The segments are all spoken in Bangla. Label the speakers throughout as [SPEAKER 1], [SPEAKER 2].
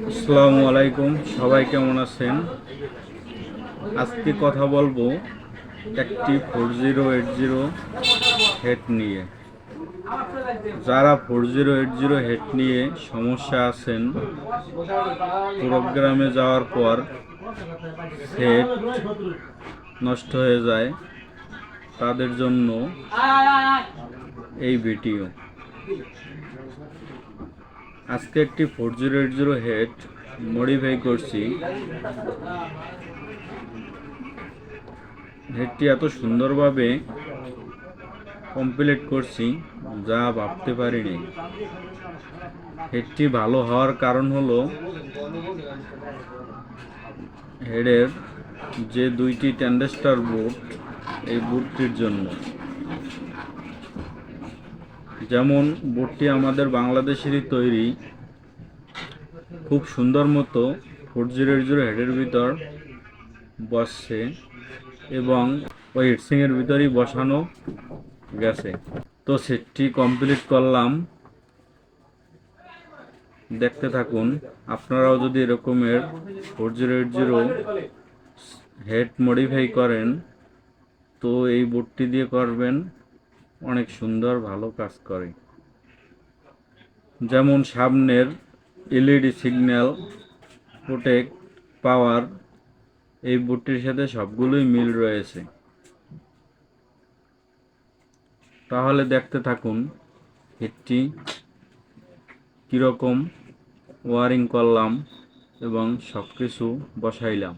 [SPEAKER 1] আসসালামু আলাইকুম, সবাই কেমন আছেন? আজকে কথা বলবো একটি 4080 হেড নিয়ে। যারা 4080 হেড নিয়ে সমস্যা আছেন, প্রোগ্রামে যাওয়ার পর সেট নষ্ট হয়ে যায়, তাদের জন্য এই ভিডিও। আজকে একটি 4080 হেড মডিফাই করছি। হেডটি এত সুন্দরভাবে কমপ্লিট করছি যা ভাবতে পারিনি। হেডটি ভালো হওয়ার কারণ হলো হেডের যে দুইটি ট্যান্ডেস্টার বুট, এই বুটটির জন্য। যেমন বুটটি আমাদের বাংলাদেশেরই তৈরি, খুব সুন্দর মতো 4080 হেডের ভিতর বসছে এবং ওই হিটসিংয়ের ভিতরেই বসানো গেছে। তো সেটটি কমপ্লিট করলাম, দেখতে থাকুন। আপনারাও যদি এরকমের 4080 হেড মডিফাই করেন তো এই বোর্ডটি দিয়ে করবেন, অনেক সুন্দর ভালো কাজ করে। যেমন সামনের এলইডি সিগন্যাল, প্রোটেক্ট, পাওয়ার, এই বোর্ডটির সাথে সবগুলোই মিল রয়েছে। তাহলে দেখতে থাকুন হেডটি কীরকম ওয়ারিং করলাম এবং সব কিছু বসাইলাম।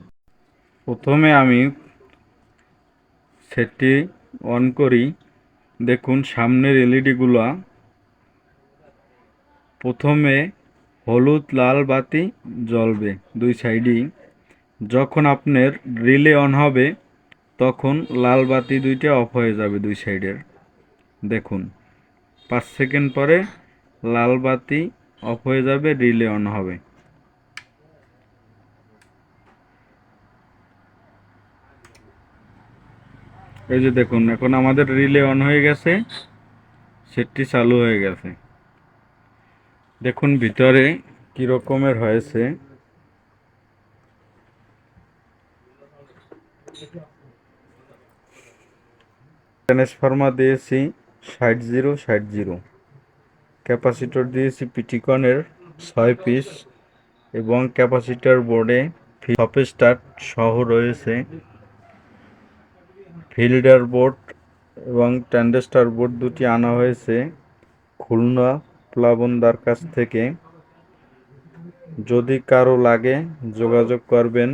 [SPEAKER 1] প্রথমে আমি সেটটি অন করি। দেখুন সামনের এলইডিগুলো প্রথমে হলুদ লাল বাতি জ্বলবে দুই সাইডেই। যখন আপনার রিলে অন হবে তখন লাল বাতি দুইটা অফ হয়ে যাবে দুই সাইডের। দেখুন 5 সেকেন্ড পরে লাল বাতি অফ হয়ে যাবে, রিলে অন হবে। এই যে দেখুন, এখন আমাদের রিলে অন হয়ে গেছে, সেটটি চালু হয়ে গেছে। দেখুন ভিতরে কি রকমের হয়েছে। ট্রান্সফরমার দিয়েছি 6060, ক্যাপাসিটর দিয়েছি পিটিকনের 6 পিস এবং ক্যাপাসিটর বোর্ডে সপ স্টার্ট সহ রয়েছে। ফিল্ডার বোর্ড এবং ট্যান্ডেস্টার বোর্ড দুটি আনা হয়েছে খুলনা প্লাবনদার কাছ থেকে। যদি কারো লাগে যোগাযোগ করবেন।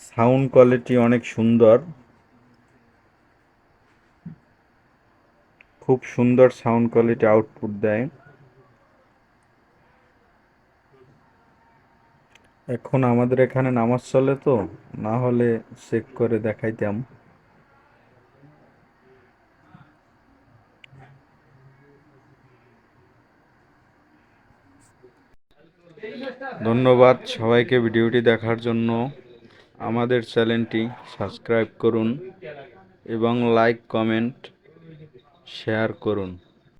[SPEAKER 1] সাউন্ড কোয়ালিটি অনেক সুন্দর, খুব সুন্দর সাউন্ড কোয়ালিটি আউটপুট দেয়। এখন আমাদের এখানে নামাজ চলে, তো না হলে চেক করে দেখাইতাম। ধন্যবাদ সবাইকে ভিডিওটি দেখার জন্য। আমাদের চ্যানেলটি সাবস্ক্রাইব করুন এবং লাইক, কমেন্ট, শেয়ার করুন।